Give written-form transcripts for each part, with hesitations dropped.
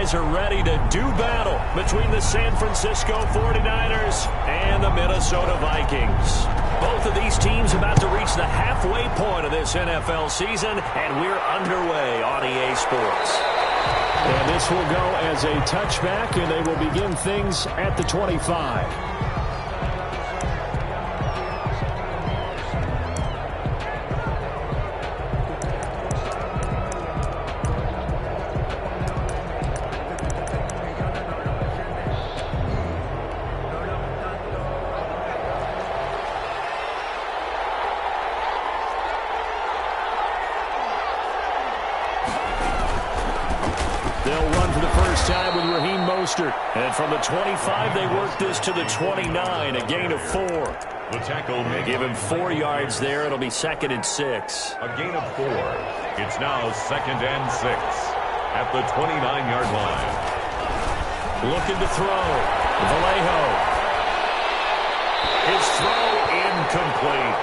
eyes are ready to do battle between the San Francisco 49ers and the Minnesota Vikings. Both of these teams about to reach the halfway point of this NFL season, and we're underway on EA Sports. And this will go as a touchback, and they will begin things at the 25. And from the 25, they work this to the 29, a gain of 4. The tackle they give him 4 yards there. It'll be 2nd and 6. A gain of 4. It's now 2nd and 6 at the 29-yard line. Looking to throw. Vallejo. His throw incomplete.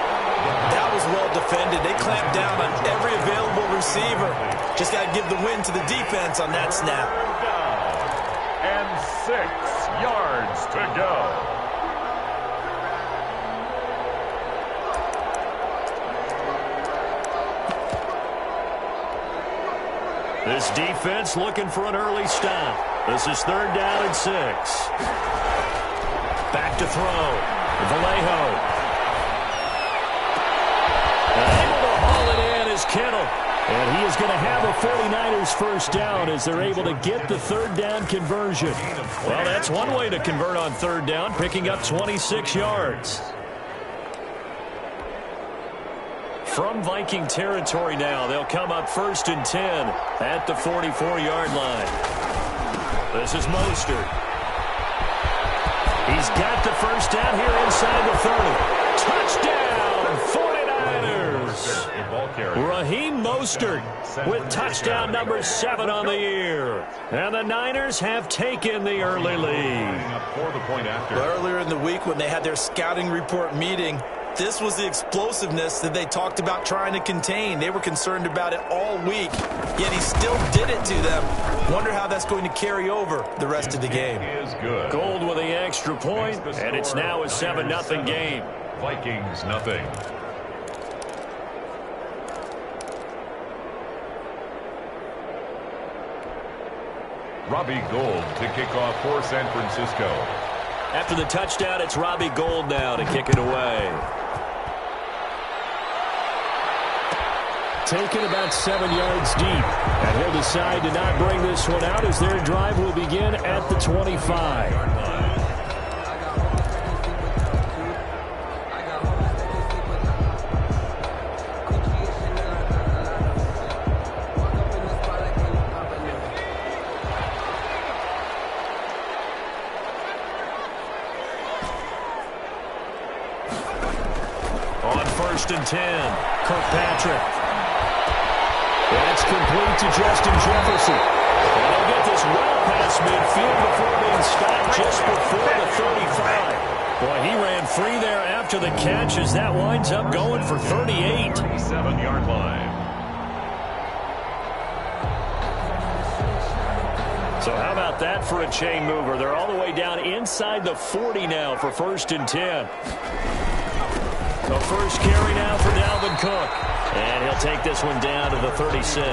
That was well defended. They clamped down on every available receiver. Just got to give the win to the defense on that snap. And 6 yards to go. This defense looking for an early stop. This is 3rd down and 6. Back to throw. Vallejo. Able to haul it in is Kittle. And he is going to have a 49ers first down as they're able to get the 3rd down conversion. Well, that's one way to convert on 3rd down, picking up 26 yards. From Viking territory now, they'll come up 1st and 10 at the 44-yard line. This is Mostert. He's got the first down here inside the 30. Touchdown, 49ers! Raheem Mostert with touchdown number 7 on the year. And the Niners have taken the early lead. Earlier in the week when they had their scouting report meeting, this was the explosiveness that they talked about trying to contain. They were concerned about it all week, yet he still did it to them. Wonder how that's going to carry over the rest of the game. Gold with the extra point, and it's now a 7-0 game. Vikings nothing. Robbie Gould to kick off for San Francisco. After the touchdown, it's Robbie Gould now to kick it away. Taken about 7 yards deep. And he'll decide to not bring this one out as their drive will begin at the 25. On 1st and 10, Kirkpatrick. That's complete to Justin Jefferson. And they'll get this well past midfield before being stopped just before the 35. Boy, he ran free there after the catch as that winds up going for 38. 37-yard line. So how about that for a chain mover? They're all the way down inside the 40 now for 1st and 10. The first carry now for Dalvin Cook. And he'll take this one down to the 36.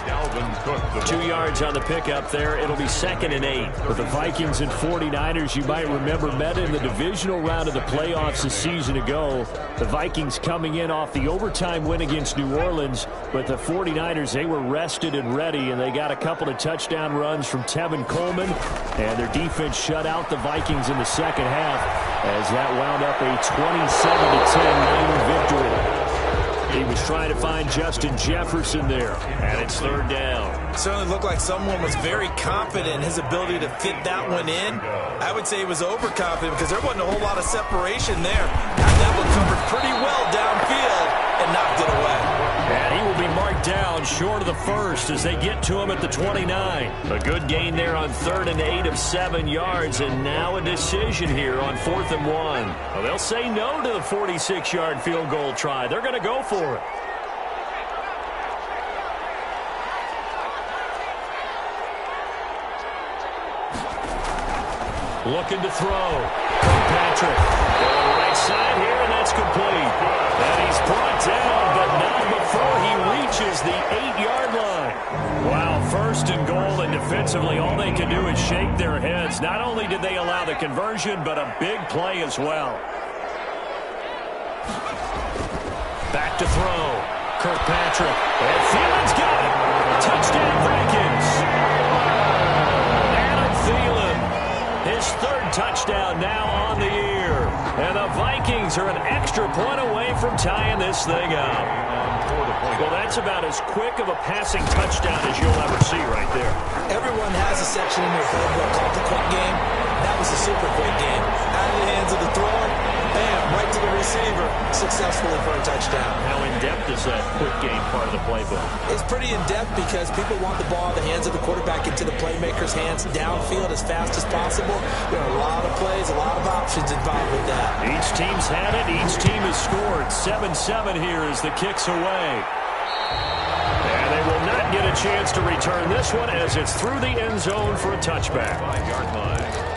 Dalvin Cook. 2 yards on the pickup there. It'll be 2nd and 8. But the Vikings and 49ers, you might remember, met in the divisional round of the playoffs a season ago. The Vikings coming in off the overtime win against New Orleans. But the 49ers, they were rested and ready, and they got a couple of touchdown runs from Tevin Coleman. And their defense shut out the Vikings in the second half as that wound up a 27-10 Niner victory. He was trying to find Justin Jefferson there, and it's 3rd down. Certainly looked like someone was very confident in his ability to fit that one in. I would say he was overconfident because there wasn't a whole lot of separation there. Had that one covered pretty well downfield and knocked it away. And he will be marked down short of the first as they get to him at the 29. A good gain there on 3rd and 8 of 7 yards, and now a decision here on 4th and 1. Well, they'll say no to the 46-yard field goal try. They're going to go for it. Looking to throw. Kirkpatrick. Right side here, and that's complete. And he's brought down, but not before he reaches the 8-yard line. Wow, first and goal, and defensively all they can do is shake their heads. Not only did they allow the conversion, but a big play as well. Back to throw. Kirkpatrick. And Thielen's got it. Touchdown Vikings. Adam Thielen. His third touchdown now on the year. And the Vikings are an extra point away from tying this thing up. Well, that's about as quick of a passing touchdown as you'll ever see right there. Everyone has a section in their playbook called the quick game. That was a super quick game. Out of the hands of the thrower, bam, right to the receiver, successfully for a touchdown. How in-depth is that quick game part of the playbook? It's pretty in-depth because people want the ball in the hands of the quarterback into the playmaker's hands downfield as fast as possible. There are a lot of plays, a lot of options involved with that. Each team's had it. Each team has scored. 7-7 here as the kick's away. And they will not get a chance to return this one as it's through the end zone for a touchback. 5-yard line.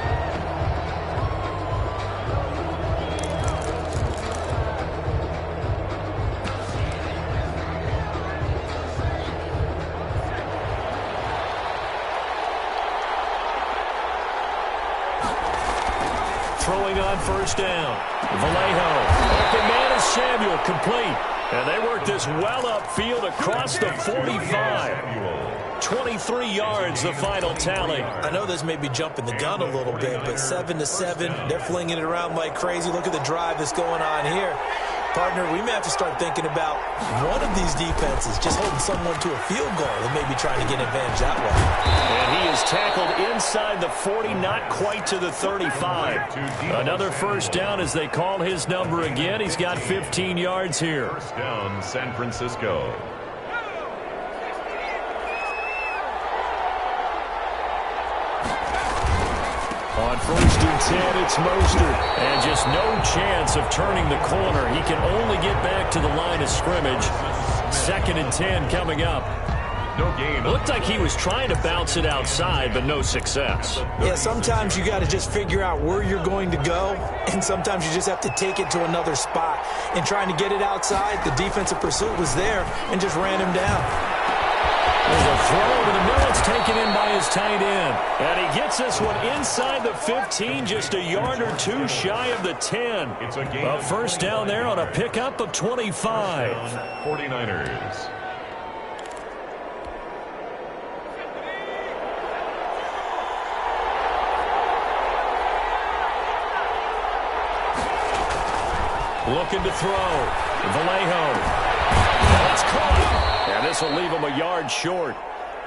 Throwing on first down. Vallejo. Open man is Samuel. Complete. And they work this well upfield across the 45. 23 yards, the final tally. I know this may be jumping the gun a little bit, but 7-7, they're flinging it around like crazy. Look at the drive that's going on here. Partner, we may have to start thinking about one of these defenses just holding someone to a field goal and maybe trying to get advantage that way. And he is tackled inside the 40, not quite to the 35. Another first down as they call his number again. He's got 15 yards here. First down, San Francisco. On first and 10, it's Mostert. And just no chance of turning the corner. He can only get back to the line of scrimmage. Second and 10 coming up. No gain. Looked like he was trying to bounce it outside, but no success. Yeah, sometimes you got to just figure out where you're going to go, and sometimes you just have to take it to another spot. And trying to get it outside, the defensive pursuit was there and just ran him down. There's a throw over the middle. It's taken in by his tight end. And he gets this one inside the 15, just a yard or two shy of the 10. It's a gain. A first down there on a pickup of 25. 49ers. Looking to throw. Vallejo. That's caught. And this will leave him a yard short.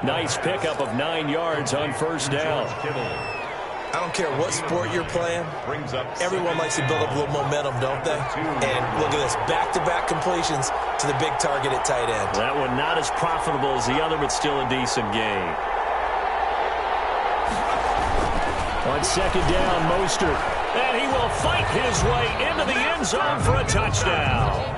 Nice pickup of 9 yards on first down. I don't care what sport you're playing. Everyone likes to build up a little momentum, don't they? And look at this, back-to-back completions to the big target at tight end. That one not as profitable as the other, but still a decent gain. On second down, Mostert. And he will fight his way into the end zone for a touchdown.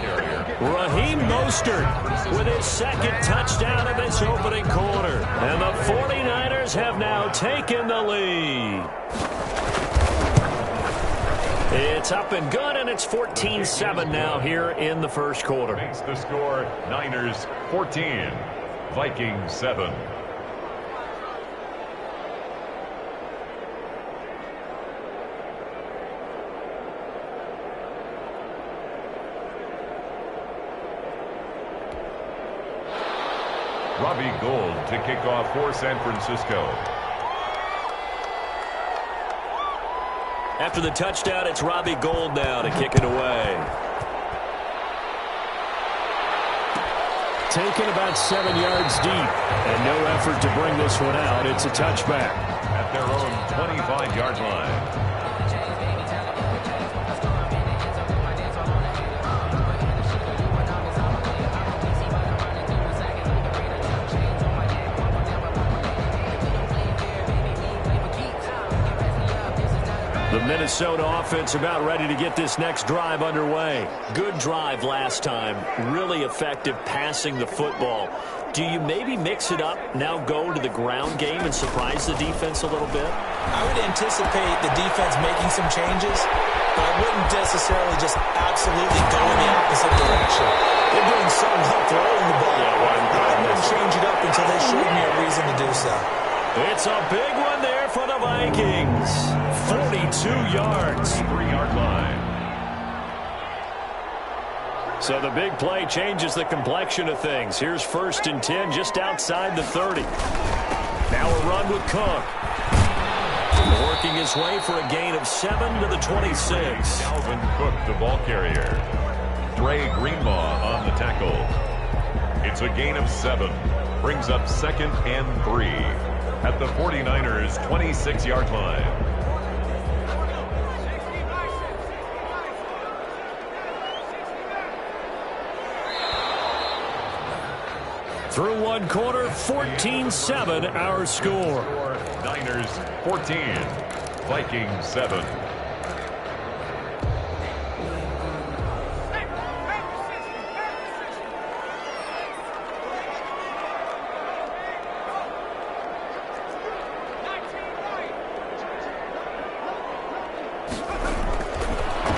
Raheem Mostert with his second touchdown of this opening quarter. And the 49ers have now taken the lead. It's up and good, and it's 14-7 now here in the first quarter. Makes the score Niners 14, Vikings 7. Robbie Gould to kick off for San Francisco. After the touchdown, it's Robbie Gould now to kick it away. Taken about 7 yards deep, and no effort to bring this one out. It's a touchback. At their own 25-yard line. The Minnesota offense about ready to get this next drive underway. Good drive last time. Really effective passing the football. do you maybe mix it up, now go to the ground game and surprise the defense a little bit? I would anticipate the defense making some changes, but I wouldn't necessarily just absolutely go in the opposite direction. They're doing so well throwing the ball. I wouldn't change it up until they showed me a reason to do so. It's a big one there for the Vikings. 42 yards. 3-yard line. So the big play changes the complexion of things. Here's 1st and 10 just outside the 30. Now a run with Cook. Working his way for a gain of 7 to the 26. Dalvin Cook, the ball carrier. Dre Greenlaw on the tackle. It's a gain of 7. Brings up 2nd and 3 at the 49ers' 26-yard line. Through one quarter, 14-7 our score. Niners 14, Vikings 7.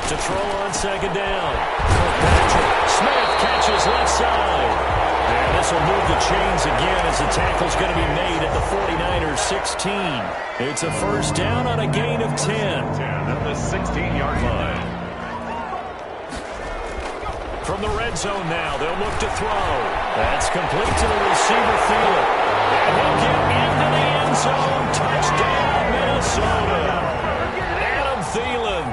To throw on 2nd down. Kirkpatrick. Smith catches left side. And this will move the chains again as the tackle's going to be made at the 49ers 16. It's a 1st down on a gain of 10. At the 16-yard line. From the red zone now, they'll look to throw. That's complete to the receiver, Thielen. And he'll get into the end zone. Touchdown, Minnesota. Adam Thielen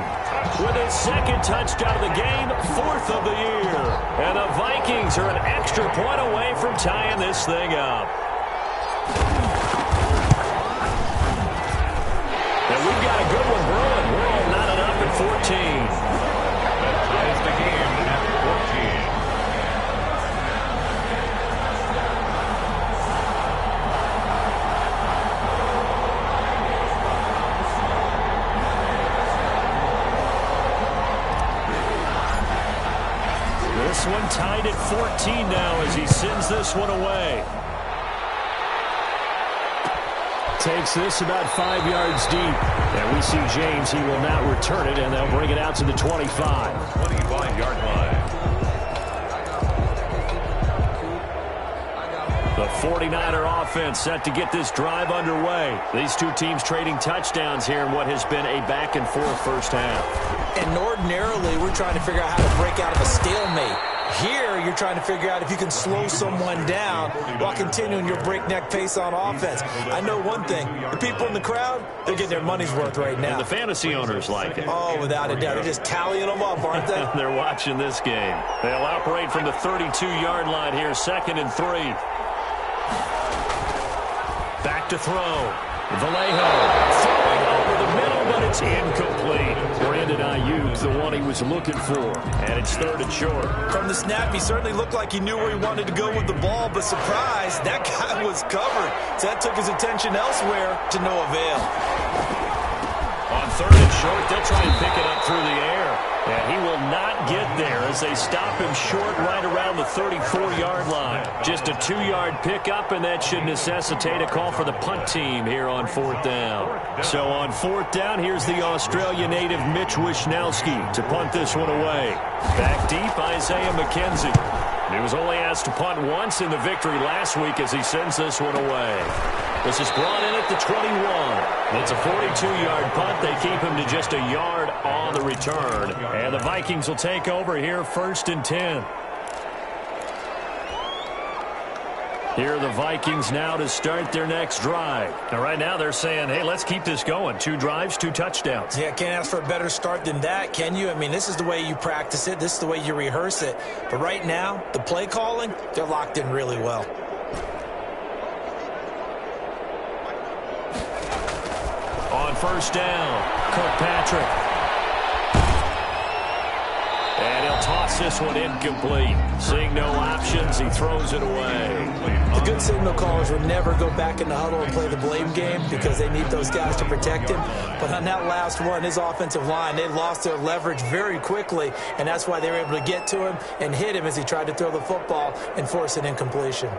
with his 2nd touchdown of the game, 4th of the year. And the Vikings are an extra point away from tying this thing up. And we've got a good one brewing. We're all knotted up at 14. That ties the game at 14. This one tied at 14 now as he sends this one away. Takes this about 5 yards deep. And we see James, he will not return it, and they'll bring it out to the 25. 25-yard line. The 49er offense set to get this drive underway. These two teams trading touchdowns here in what has been a back-and-forth first half. And ordinarily, we're trying to figure out how to break out of a stalemate. Here, you're trying to figure out if you can slow someone down while continuing your breakneck pace on offense. I know one thing. The people in the crowd, they're getting their money's worth right now. And the fantasy owners like it. Oh, without a doubt. They're just tallying them up, aren't they? They're watching this game. They'll operate from the 32-yard line here, 2nd and 3. Back to throw. Vallejo throwing over the middle, but it's incomplete. Brandon Ayuk, the one he was looking for. And it's 3rd and short. From the snap, he certainly looked like he knew where he wanted to go with the ball, but surprise, that guy was covered. So that took his attention elsewhere to no avail. On 3rd and short, they'll try and pick it up through the air. And he will not get there as they stop him short right around the 34-yard line. Just a 2-yard pickup, and that should necessitate a call for the punt team here on 4th down. So on 4th down, here's the Australia native Mitch Wishnowsky to punt this one away. Back deep, Isaiah McKenzie. He was only asked to punt once in the victory last week as he sends this one away. This is brought in at the 21. It's a 42-yard punt. They keep him to just a yard on the return. And the Vikings will take over here, 1st and 10. Here are the Vikings now to start their next drive. Now, right now they're saying, hey, let's keep this going. 2 drives, 2 touchdowns. Yeah, can't ask for a better start than that, can you? I mean, this is the way you practice it. This is the way you rehearse it. But right now, the play calling, they're locked in really well. On 1st down, Kirkpatrick. And he'll toss this one incomplete. Seeing no options, he throws it away. The good signal callers will never go back in the huddle and play the blame game because they need those guys to protect him. But on that last one, his offensive line, they lost their leverage very quickly, and that's why they were able to get to him and hit him as he tried to throw the football and force an incompletion.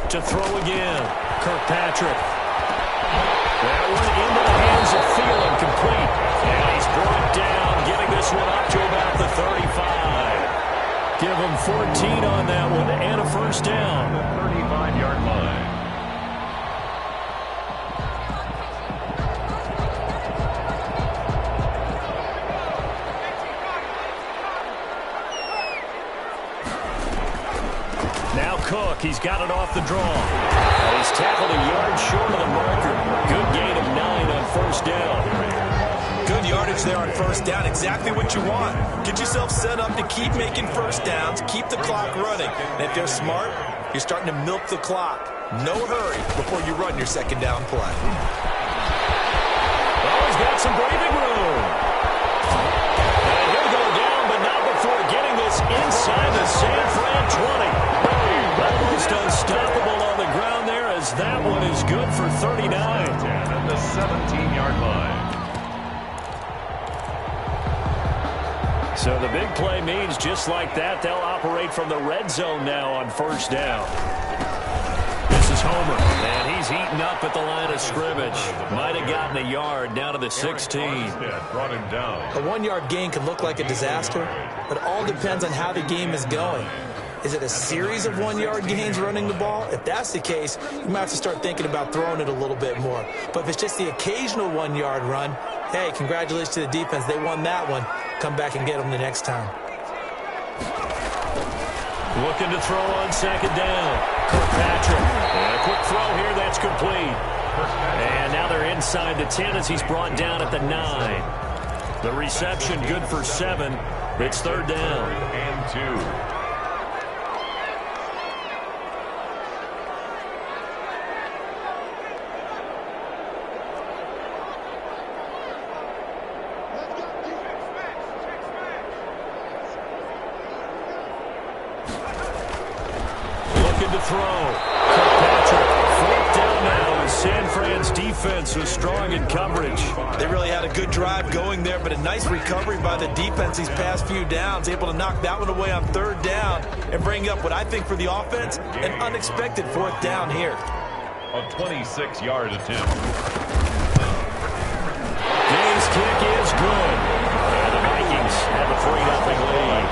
To throw again, Kirkpatrick. That one into the hands of Thielen, complete. And he's brought down, getting this one up to about the 35. Give him 14 on that one and a first down. 35-yard line. Now Cook, he's got it off the draw. And he's tackled a yard short of the marker. Good gain of 9 on first down. Good yardage there on first down. Exactly what you want. Get yourself set up to keep making first downs, keep the clock running. And if they're smart, you're starting to milk the clock. No hurry before you run your second down play. Oh, he's got some breathing room. And he'll go down, but not before getting this inside the San Fran 20. Almost unstoppable on the ground there, as that one is good for 39. At the 17-yard line. So the big play means just like that, they'll operate from the red zone now on first down. This is Homer, and he's eaten up at the line of scrimmage. Might have gotten a yard down to the 16. Brought him down. A 1-yard gain can look like a disaster, but it all depends on how the game is going. Is it a series of 1-yard gains running the ball? If that's the case, you might have to start thinking about throwing it a little bit more. But if it's just the occasional 1-yard run, hey, congratulations to the defense. They won that one. Come back and get them the next time. Looking to throw on second down. Kirkpatrick. And a quick throw here, that's complete. And now they're inside the 10 as he's brought down at the 9. The reception good for 7. It's third down. And 2. To throw. Kirkpatrick. Fourth down now as San Fran's defense was strong in coverage. They really had a good drive going there, but a nice recovery by the defense these past few downs, able to knock that one away on third down and bring up what I think for the offense, an unexpected fourth down here. A 26-yard attempt. Gaines' kick is good. And the Vikings have a 3-0 lead.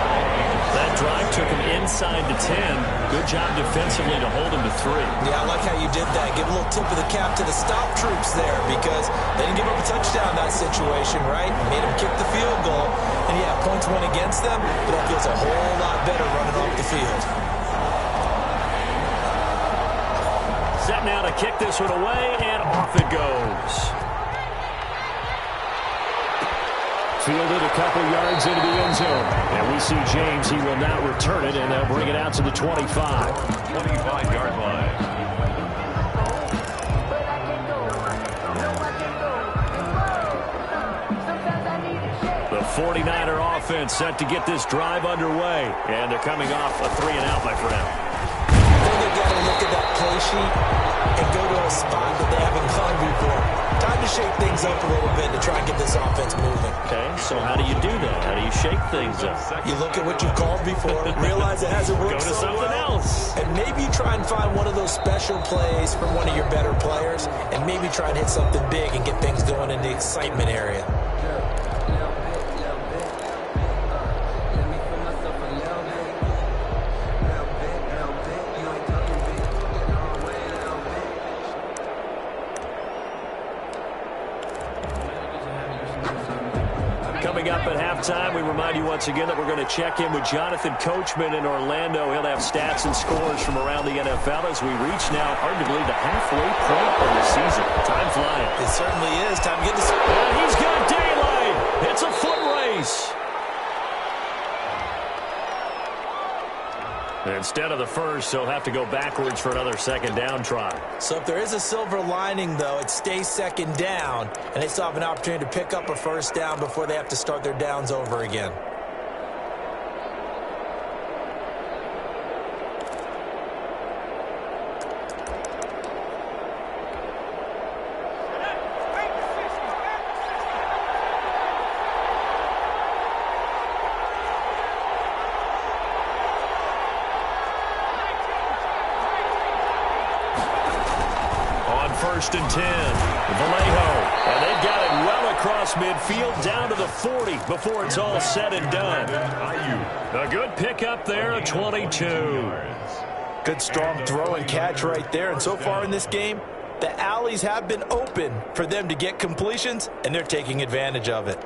That drive took him inside the 10. Good job defensively to hold him to 3. Yeah, I like how you did that. Give a little tip of the cap to the stop troops there, because they didn't give up a touchdown in that situation, right? Made them kick the field goal. And yeah, points went against them, but that feels a whole lot better running off the field. Set now to kick this one away, and off it goes. Fielded a couple yards into the end zone. And we see James, he will now return it, and they'll bring it out to the 25. 25-yard line. The 49er offense set to get this drive underway. And they're coming off a 3-and-out, my friend. I think they've got to look at that play sheet and go to a spot that they haven't gone before. Time to shake things up a little bit to try and get this offense moving. Okay, so how do you do that? How do you shake things up? You look at what you've called before, realize it hasn't worked Go to so something well, else. and maybe try and find one of those special plays from one of your better players, and maybe try and hit something big and get things going in the excitement area. Coming up at halftime, we remind you once again that we're going to check in with Jonathan Coachman in Orlando. He'll have stats and scores from around the NFL as we reach now, hard to believe, the halfway point of the season. Time flying. It certainly is. Time to get this. And he's got daylight. It's a foot race. Instead of the first, he'll have to go backwards for another second down try. So if there is a silver lining, though, it stays second down, and they still have an opportunity to pick up a first down before they have to start their downs over again. 1st and 10. Vallejo, and they've got it well across midfield down to the 40 before it's all said and done. A good pickup there, a 22. Good strong throw and catch right there. And so far in this game, the alleys have been open for them to get completions, and they're taking advantage of it.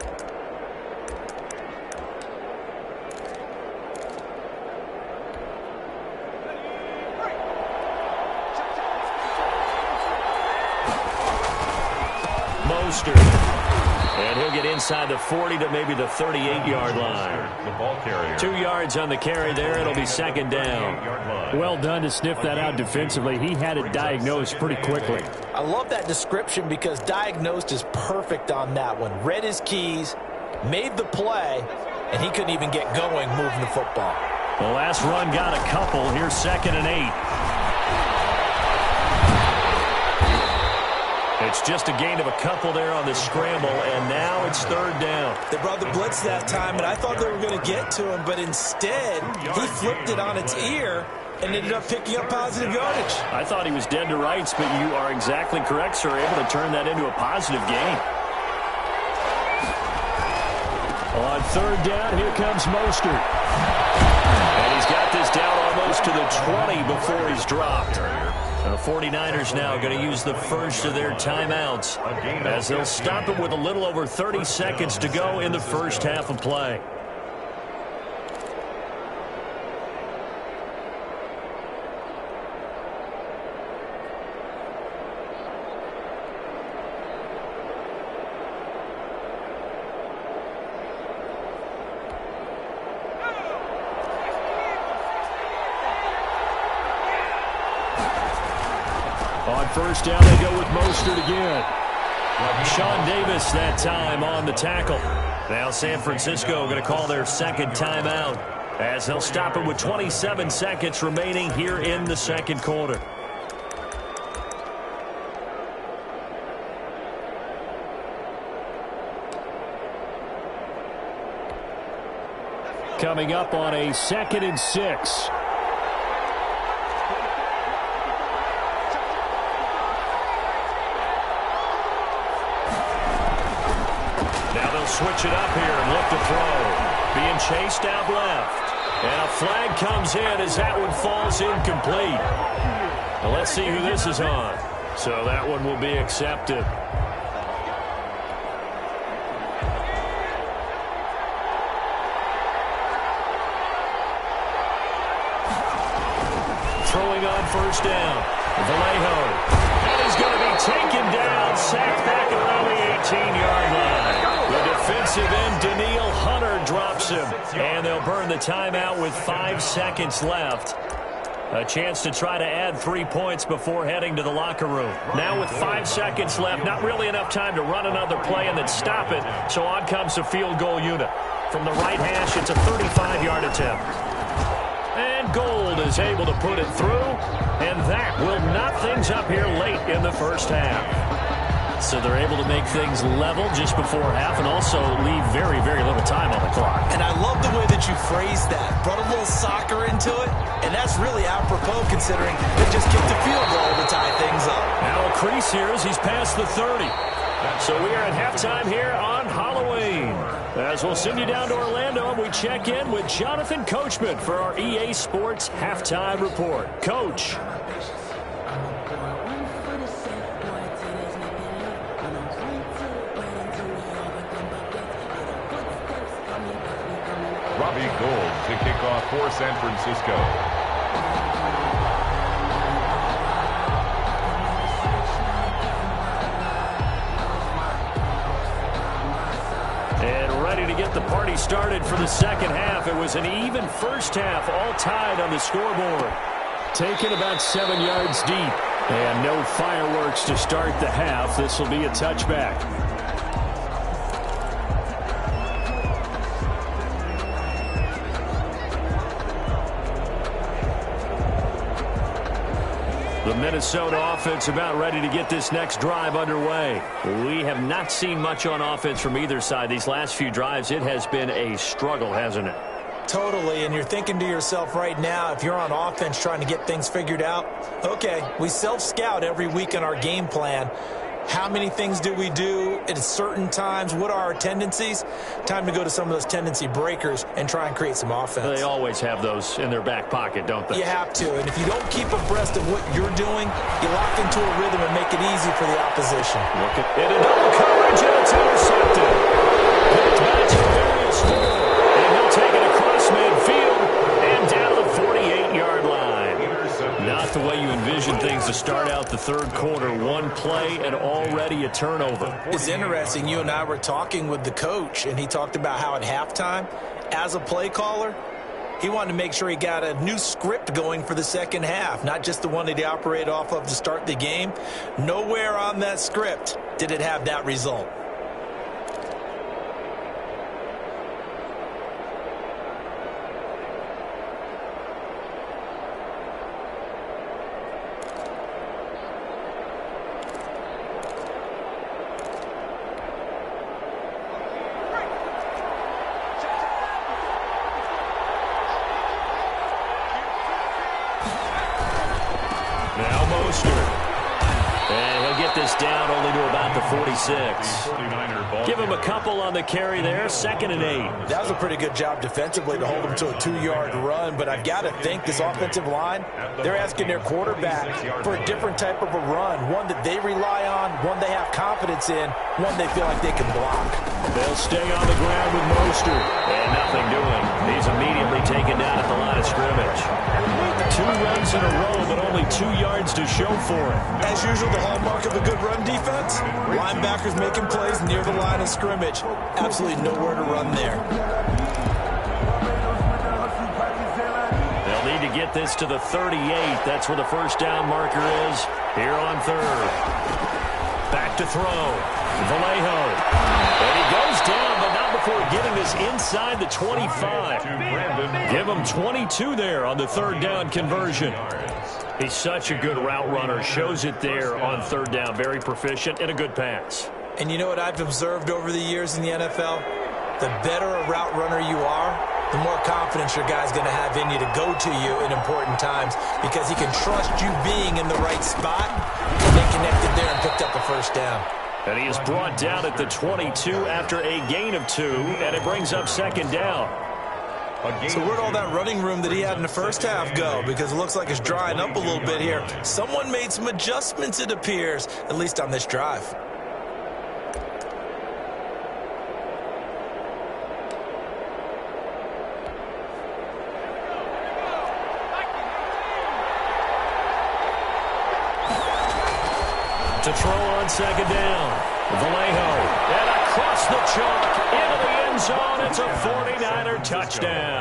And he'll get inside the 40 to maybe the 38-yard line. The ball carrier. 2 yards on the carry there. It'll be 2nd down. Well done to sniff that out defensively. He had it diagnosed pretty quickly. I love that description because diagnosed is perfect on that one. Read his keys, made the play, and he couldn't even get going moving the football. The last run got a couple. Here's 2nd and 8. It's just a gain of a couple there on the scramble, and now it's 3rd down. They brought the blitz that time, and I thought they were going to get to him, but instead, he flipped it on its ear and ended up picking up positive yardage. I thought he was dead to rights, but you are exactly correct, sir. Able to turn that into a positive gain. On 3rd down, here comes Mostert. And he's got this down almost to the 20 before he's dropped. The 49ers now going to use the first of their timeouts as they'll stop it with a little over 30 seconds to go in the first half of play. On 1st down, they go with Mostert again. Sean Davis that time on the tackle. Now San Francisco going to call their 2nd timeout as they'll stop it with 27 seconds remaining here in the 2nd quarter. Coming up on a 2nd and 6. Switch it up here and look to throw. Being chased out left. And a flag comes in as that one falls incomplete. Now let's see who this is on. So that one will be accepted. Throwing on 1st down. Vallejo. And he's going to be taken down. Sacked back around the 18-yard line. The defensive end, Daniil Hunter, drops him. And they'll burn the timeout with 5 seconds left. A chance to try to add 3 points before heading to the locker room. Now with 5 seconds left, not really enough time to run another play and then stop it. So on comes the field goal unit. From the right hash, it's a 35-yard attempt. And Gold is able to put it through. And that will knot things up here late in the first half. So they're able to make things level just before half and also leave very, very little time on the clock. And I love the way that you phrased that. Brought a little soccer into it, and that's really apropos considering they just kicked a field goal to tie things up. Now a crease here as he's past the 30. So we are at halftime here on Halloween. As we'll send you down to Orlando, and we check in with Jonathan Coachman for our EA Sports Halftime Report. Coach. Robbie Gould to kick off for San Francisco. And ready to get the party started for the second half. It was an even first half, all tied on the scoreboard. Taken about 7 yards deep. And no fireworks to start the half. This will be a touchback. The Minnesota offense about ready to get this next drive underway. We have not seen much on offense from either side. These last few drives, it has been a struggle, hasn't it? Totally, and you're thinking to yourself right now, if you're on offense trying to get things figured out, okay, we self-scout every week in our game plan. How many things do we do at certain times? What are our tendencies? Time to go to some of those tendency breakers and try and create some offense. They always have those in their back pocket, don't they? You have to, and if you don't keep abreast of what you're doing, you lock into a rhythm and make it easy for the opposition. Look at it, a double coverage, and it's intercepted. Picked back to Darius Moore, and he'll take it across midfield and down the 48-yard line. Not the way you envision things to start out the third quarter. One play and already a turnover. It's interesting. You and I were talking with the coach, and he talked about how at halftime, as a play caller, he wanted to make sure he got a new script going for the second half, not just the one that he operated off of to start the game. Nowhere on that script did it have that result. Down only to about the 46. Give him a couple on the carry there, 2nd and 8. That was a pretty good job defensively to hold him to a 2-yard run, but I've got to think this offensive line, they're asking their quarterback for a different type of a run, one that they rely on, one they have confidence in, one they feel like they can block. They'll stay on the ground with Mostert, and nothing doing. He's immediately taken down at the line of scrimmage. 2 runs in a row, but only 2 yards to show for it. As usual, the hallmark of a good run defense, linebackers making plays near the line of scrimmage. Absolutely nowhere to run there. They'll need to get this to the 38. That's where the first down marker is here on third. Back to throw. Vallejo. And he goes down, but not before getting this inside the 25. Give him 22 there on the third down conversion. He's such a good route runner. Shows it there on third down. Very proficient and a good pass. And you know what I've observed over the years in the NFL? The better a route runner you are, the more confidence your guy's going to have in you to go to you in important times because he can trust you being in the right spot. And they connected there and picked up a first down. And he is brought down at the 22 after a gain of 2, and it brings up 2nd down. So where'd all that running room that he had in the first half go? Because it looks like it's drying up a little bit here. Someone made some adjustments, it appears, at least on this drive. To throw on 2nd down. Vallejo. And across the chalk into the end zone. It's a 49er touchdown.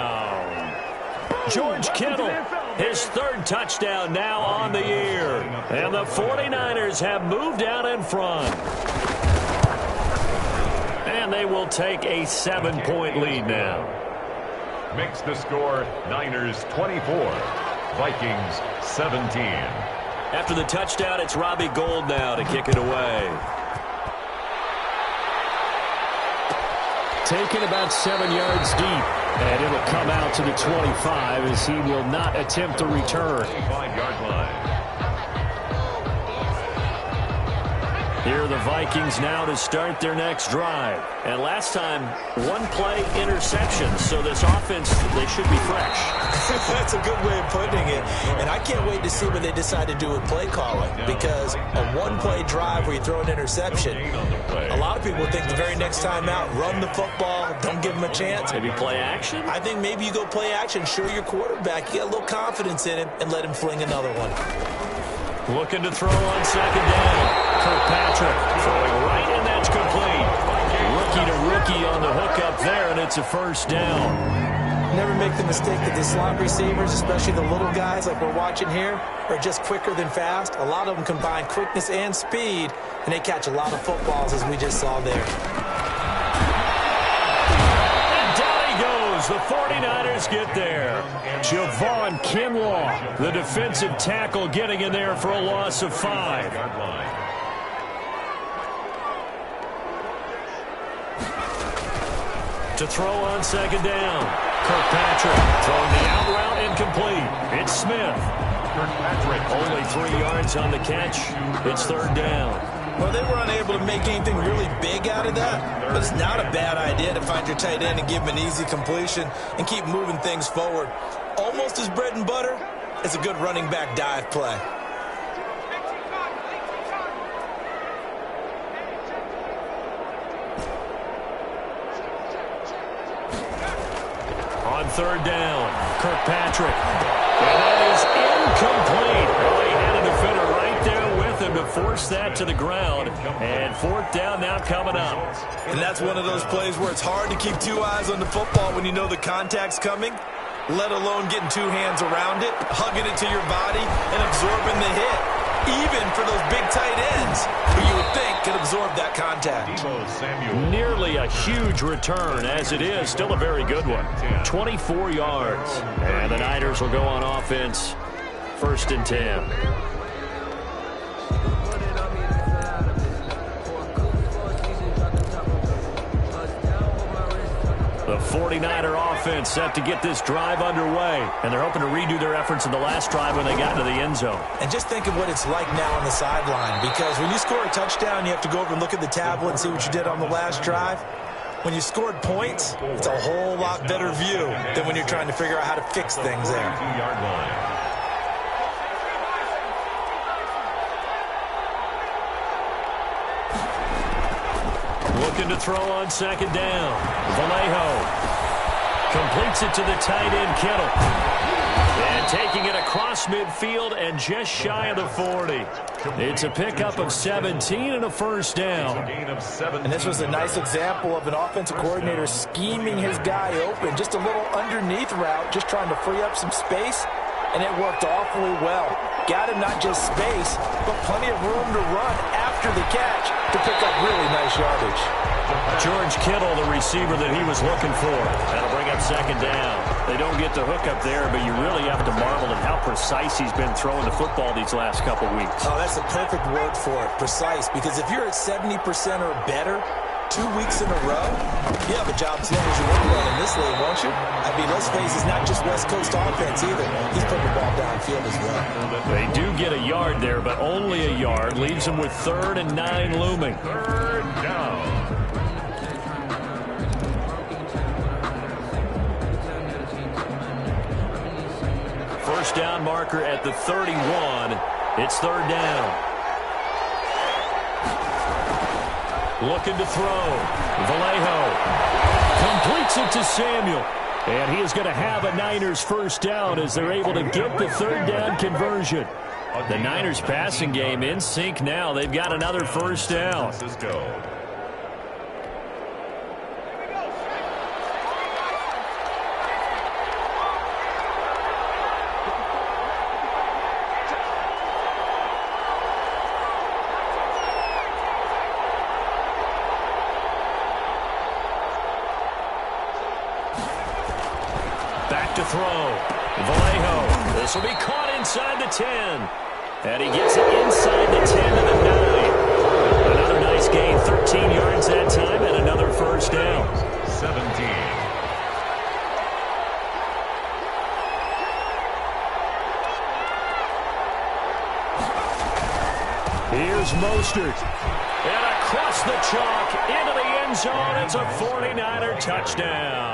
George Kittle, his 3rd touchdown now on the year. And the 49ers have moved out in front. And they will take a 7-point lead now. Makes the score Niners 24, Vikings 17. After the touchdown, it's Robbie Gould now to kick it away. Taken about 7 yards deep, and it'll come out to the 25 as he will not attempt to return. 5-yard line. Here are the Vikings now to start their next drive. And last time, 1-play interception. So this offense, they should be fresh. That's a good way of putting it. And I can't wait to see what they decide to do with play calling. Because a 1-play drive where you throw an interception, a lot of people think the very next time out, run the football, don't give them a chance. Maybe play action? I think maybe you go play action, show your quarterback you got a little confidence in him, and let him fling another one. Looking to throw on 2nd down. Kirkpatrick throwing right, and that's complete. Rookie to rookie on the hookup there, and it's a first down. Never make the mistake that the slot receivers, especially the little guys like we're watching here, are just quicker than fast. A lot of them combine quickness and speed, and they catch a lot of footballs, as we just saw there. The 49ers get there. Javon Kinlaw, the defensive tackle, getting in there for a loss of 5. To throw on second down. Kirkpatrick throwing the out route incomplete. It's Smith. Kirkpatrick. Only 3 yards on the catch. It's third down. Well, they were unable to make anything really big out of that, but it's not a bad idea to find your tight end and give him an easy completion and keep moving things forward. Almost as bread and butter as a good running back dive play. On third down, Kirkpatrick. And that is incomplete. Well, he had a defender right there with him to force that to the ground. And fourth down now coming up. And that's one of those plays where it's hard to keep 2 eyes on the football when you know the contact's coming, let alone getting 2 hands around it, hugging it to your body, and absorbing the hit. Even for those big tight ends who you would think could absorb that contact. Nearly a huge return. As it is, still a very good one. 24 yards. And the Niners will go on offense. 1st and 10. The 49er offense set to get this drive underway. And they're hoping to redo their efforts in the last drive when they got into the end zone. And just think of what it's like now on the sideline. Because when you score a touchdown, you have to go over and look at the tablet and see what you did on the last drive. When you scored points, it's a whole lot better view than when you're trying to figure out how to fix things there. 2-yard line. Looking to throw on second down. Vallejo completes it to the tight end, Kittle. And taking it across midfield and just shy of the 40. It's a pickup of 17 and a first down. And this was a nice example of an offensive coordinator scheming his guy open. Just a little underneath route, just trying to free up some space. And it worked awfully well. Got him not just space, but plenty of room to run after the catch to pick up really nice yardage. George Kittle, the receiver that he was looking for. That'll bring up second down. They don't get the hook up there, but you really have to marvel at how precise he's been throwing the football these last couple weeks. Oh, that's a perfect word for it, precise, because if you're at 70% or better 2 weeks in a row, you have a job as long as you want to run in this league, won't you? I mean, let's face it, it's not just West Coast offense either. He's putting the ball downfield as well. They do get a yard there, but only a yard. Leaves them with 3rd and 9 looming. 3rd down. First down marker at the 31. It's 3rd down. Looking to throw. Vallejo completes it to Samuel. And he is going to have a Niners first down as they're able to get the 3rd down conversion. The Niners passing game in sync now. They've got another first down. To throw. Vallejo. This will be caught inside the 10. And he gets it inside the 10 to the 9. Another nice gain. 13 yards that time and another first down. 17. Here's Mostert. And across the chalk into the end zone. It's a 49er touchdown.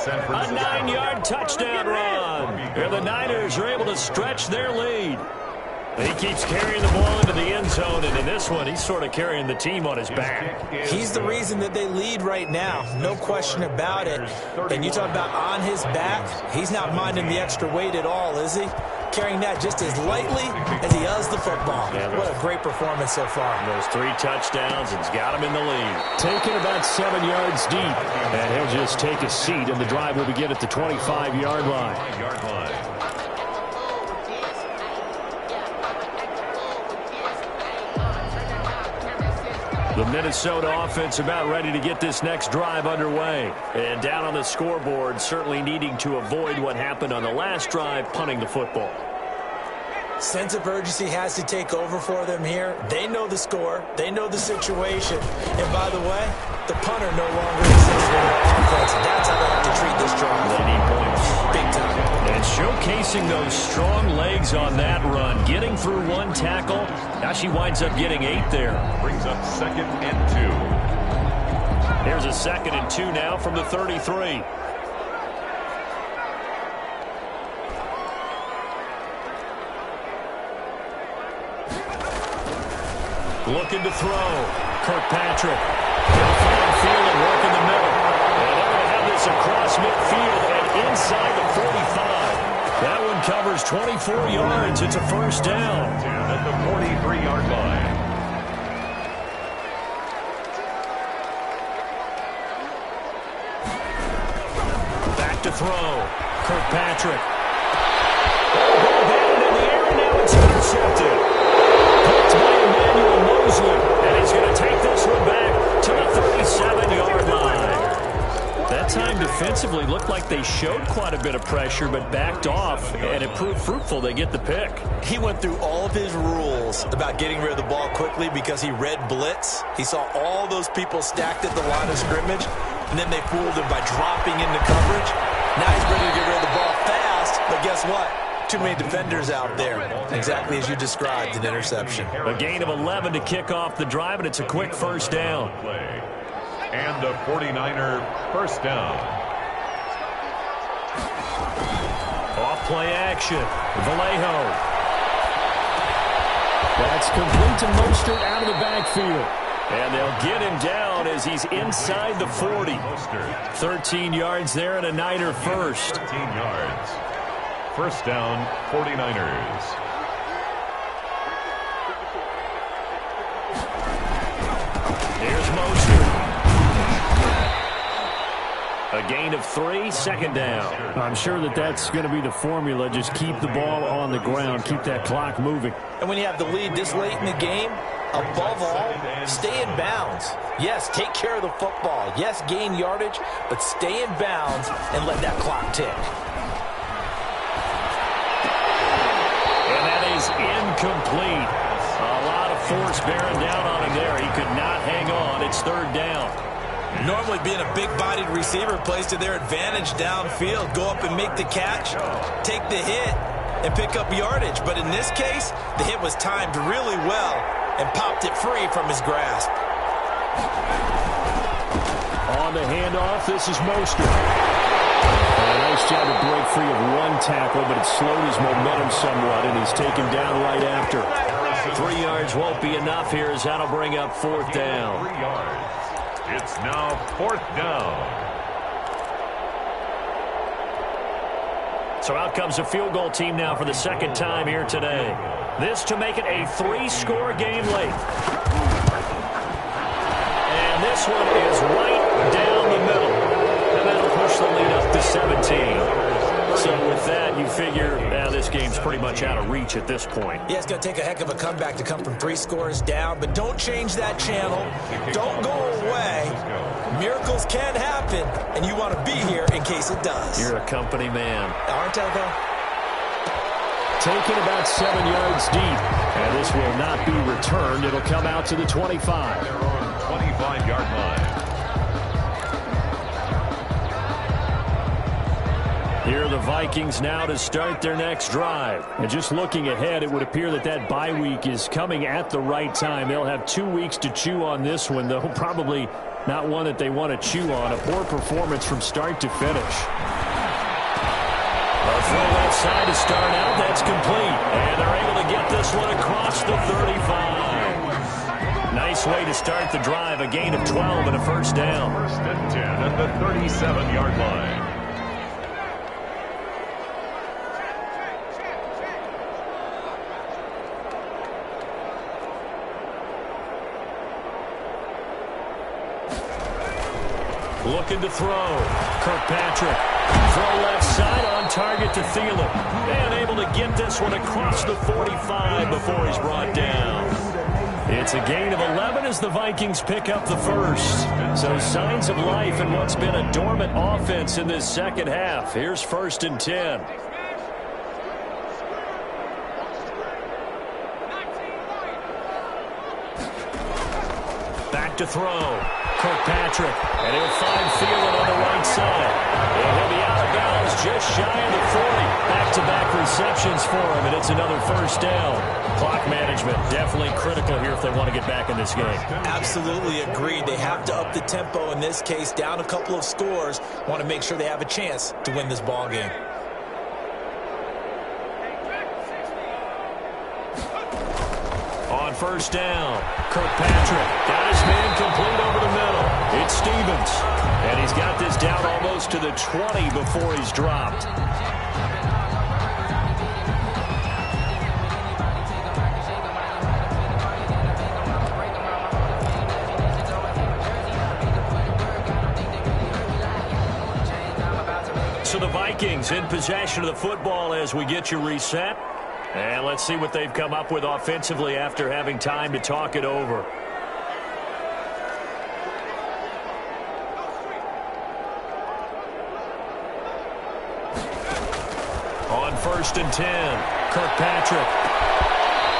A 9-yard touchdown run. And the Niners are able to stretch their lead. He keeps carrying the ball into the end zone, and in this one, he's sort of carrying the team on his back. He's the reason that they lead right now. No question about it. And you talk about on his back, he's not minding the extra weight at all, is he? Carrying that just as lightly as he does the football. What a great performance so far. Those 3 touchdowns, and he's got him in the lead. Taking about 7 yards deep, and he'll just take a seat, and the drive will begin at the 25-yard line. The Minnesota offense about ready to get this next drive underway. And down on the scoreboard, certainly needing to avoid what happened on the last drive, punting the football. Sense of urgency has to take over for them here. They know the score. They know the situation. And by the way, the punter no longer exists in their offense. That's how they have to treat this drive. They need points. Big time. And showcasing those strong legs on that run. Getting through one tackle. Now she winds up getting 8 there. Brings up 2nd and 2. Here's a 2nd and 2 now from the 33. Looking to throw. Kirkpatrick. He'll find field and work in the middle. And they're going to have this across midfield and inside the 45. That one covers 24 yards. It's a first down. At the 43-yard line. Back to throw. Kirkpatrick. Ball batted in the air, and now it's intercepted. Picked by Emmanuel Mosley, and he's going to take this one back to the 37-yard line. That time defensively looked like they showed quite a bit of pressure, but backed off, and it proved fruitful. They get the pick. He went through all of his rules about getting rid of the ball quickly because he read blitz. He saw all those people stacked at the line of scrimmage, and then they fooled him by dropping into coverage. Now he's ready to get rid of the ball fast, but guess what? Too many defenders out there. Exactly as you described, an interception. A gain of 11 to kick off the drive, and it's a quick first down. And a 49er first down. Off play action. Vallejo. That's complete to Mostert out of the backfield. And they'll get him down as he's inside the 40. 13 yards there and a Niner first. 13 yards. First down, 49ers. Here's Mostert. A gain of 3, second down. I'm sure that's going to be the formula. Just keep the ball on the ground. Keep that clock moving. And when you have the lead this late in the game, above all, stay in bounds. Yes, take care of the football. Yes, gain yardage, but stay in bounds and let that clock tick. And that is incomplete. A lot of force bearing down on him there. He could not hang on. It's third down. Normally being a big-bodied receiver plays to their advantage downfield. Go up and make the catch, take the hit, and pick up yardage. But in this case, the hit was timed really well and popped it free from his grasp. On the handoff, this is Mostert. A nice job to break free of one tackle, but it slowed his momentum somewhat, and he's taken down right after. 3 yards won't be enough here as that'll bring up fourth down. 3 yards. It's now fourth down. So out comes a field goal team now for the second time here today. This to make it a 3-score game late. And this one is right down the middle. And that'll push the lead up to 17. So with that, you figure this game's pretty much out of reach at this point. Yeah, it's going to take a heck of a comeback to come from 3 scores down, but don't change that channel. Don't go away. Miracles can happen, and you want to be here in case it does. You're a company man. Aren't I, though? Taken about 7 yards deep, and this will not be returned. It'll come out to the 25. They're on 25-yard line. Here are the Vikings now to start their next drive. And just looking ahead, it would appear that bye week is coming at the right time. They'll have 2 weeks to chew on this one, though probably not one that they want to chew on. A poor performance from start to finish. A throw left side to start out. That's complete. And they're able to get this one across the 35. Nice way to start the drive. A gain of 12 and a first down. First and 10 at the 37-yard line. Looking to throw. Kirkpatrick. Throw left side on target to Thielen. And able to get this one across the 45 before he's brought down. It's a gain of 11 as the Vikings pick up the first. So signs of life in what's been a dormant offense in this second half. Here's first and 10. back to throw. Kirkpatrick, and he'll find Thielen on the right side. And he'll be out of bounds just shy of the 40. Back-to-back receptions for him, and it's another first down. Clock management definitely critical here if they want to get back in this game. Absolutely agreed. They have to up the tempo in this case, down a couple of scores. Want to make sure they have a chance to win this ball game. On first down, Kirkpatrick got his man complete over the middle. It's Stevens, and he's got this down almost to the 20 before he's dropped. So the Vikings in possession of the football as we get you reset. And let's see what they've come up with offensively after having time to talk it over. On first and 10, Kirkpatrick.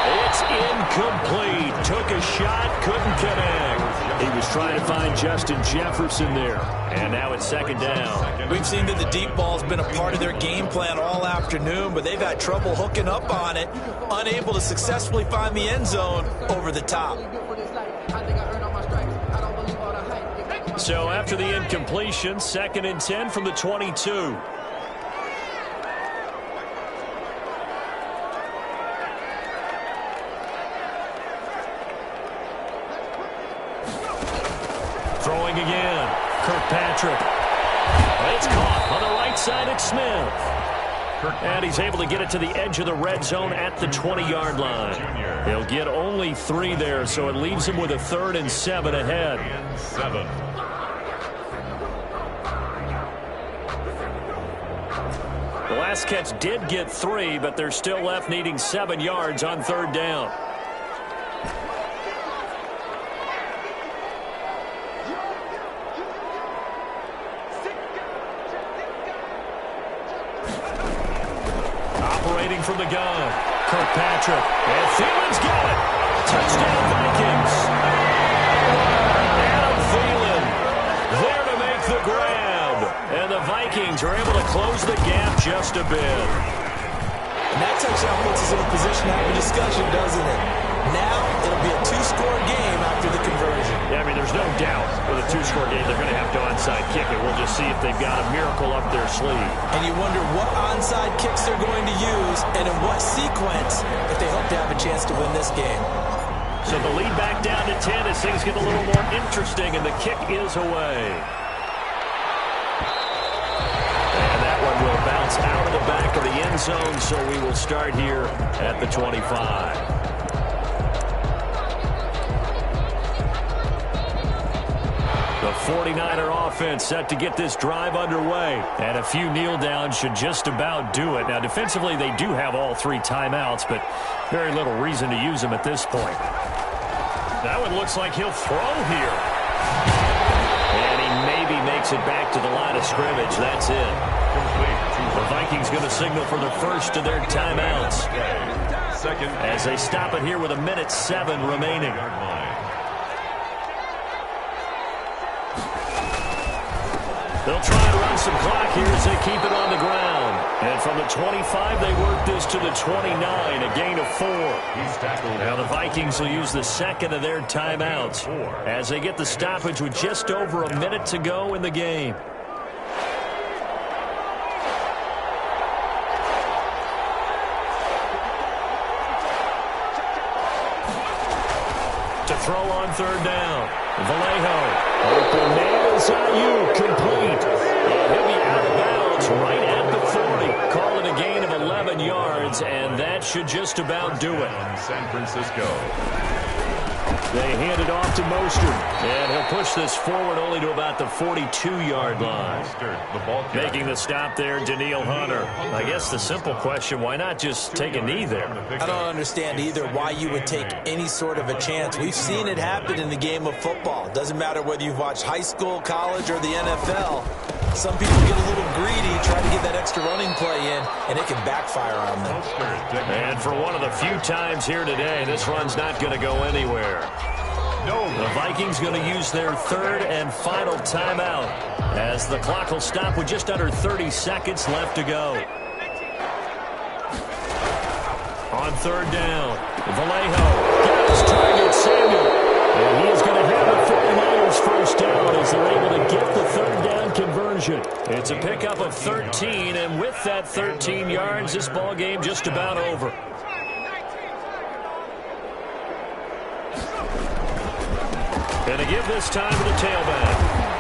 It's incomplete. Took a shot, couldn't connect. He was trying to find Justin Jefferson there. And now it's second down. We've seen that the deep ball has been a part of their game plan all afternoon, but they've had trouble hooking up on it, unable to successfully find the end zone over the top. So after the incompletion, second and 10 from the 22. Throwing again, Kirkpatrick. It's caught on the right side at Smith. And he's able to get it to the edge of the red zone at the 20-yard line. He'll get only 3 there, so it leaves him with a 3rd and 7 ahead. The last catch did get 3, but they're still left needing 7 yards on 3rd down. From the gun, Kirkpatrick, and Thielen's got it. Touchdown, Vikings. Adam Thielen there to make the grab, and the Vikings are able to close the gap just a bit. And that touchdown puts us in a position to have a discussion, doesn't it? Now it'll be a 2-score game after the conversion. Yeah, I mean, there's no doubt with a 2-score game they're going to have to onside kick it. We'll just see if they've got a miracle up their sleeve. And you wonder what onside kicks they're going to use and in what sequence if they hope to have a chance to win this game. So the lead back down to 10 as things get a little more interesting, and the kick is away. And that one will bounce out of the back of the end zone, so we will start here at the 25. The 49er offense set to get this drive underway. And a few kneel downs should just about do it. Now, defensively, they do have all 3 timeouts, but very little reason to use them at this point. That one looks like he'll throw here. And he maybe makes it back to the line of scrimmage. That's it. The Vikings going to signal for the first of their timeouts as they stop it here with 1:07 remaining. They'll try and run some clock here as they keep it on the ground. And from the 25, they work this to the 29, a gain of 4. Now the Vikings will use the second of their timeouts as they get the stoppage with just over a minute to go in the game. To throw on 3rd down, Vallejo. Open man is Ayuk, complete. And he'll be out of bounds right at the 40. Call it a gain of 11 yards, and that should just about do it. San Francisco. They hand it off to Mostert, and he'll push this forward only to about the 42-yard line. Making the stop there, Danielle Hunter. I guess the simple question, why not just take a knee there? I don't understand either why you would take any sort of a chance. We've seen it happen in the game of football. Doesn't matter whether you've watched high school, college, or the NFL. Some people get a little greedy, try to get that extra running play in, and it can backfire on them. And for one of the few times here today, this run's not going to go anywhere. No. The Vikings going to use their third and final timeout as the clock will stop with just under 30 seconds left to go. On third down, Vallejo got his target, Samuel. And he is going to have the 49ers first down as they're able to get the third down conversion. It's a pickup of 13, and with that 13 yards, this ball game just about over. And to give this time to the tailback.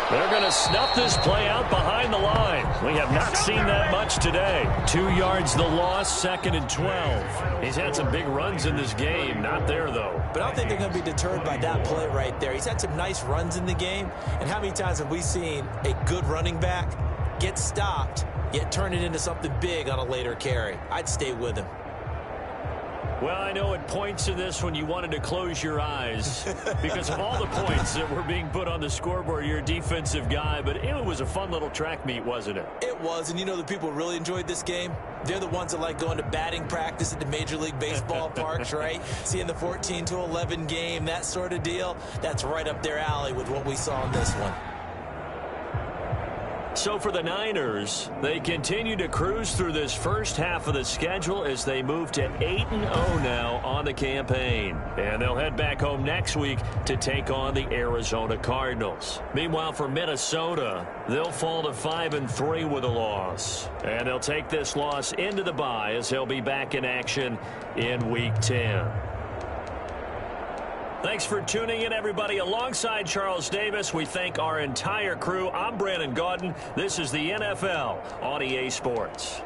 They're going to snuff this play out behind the line. We have not seen that much today. 2 yards the loss, 2nd and 12. He's had some big runs in this game. Not there, though. But I don't think they're going to be deterred by that play right there. He's had some nice runs in the game. And how many times have we seen a good running back get stopped, yet turn it into something big on a later carry? I'd stay with him. Well, I know at points in this when you wanted to close your eyes because of all the points that were being put on the scoreboard. You're a defensive guy, but it was a fun little track meet, wasn't it? It was, and you know the people really enjoyed this game? They're the ones that like going to batting practice at the Major League Baseball parks, right? Seeing the 14-11 game, that sort of deal. That's right up their alley with what we saw in this one. So for the Niners, they continue to cruise through this first half of the schedule as they move to 8-0 now on the campaign. And they'll head back home next week to take on the Arizona Cardinals. Meanwhile, for Minnesota, they'll fall to 5-3 with a loss. And they'll take this loss into the bye as they'll be back in action in Week 10. Thanks for tuning in, everybody. Alongside Charles Davis, we thank our entire crew. I'm Brandon Gaudin. This is the NFL on EA Sports.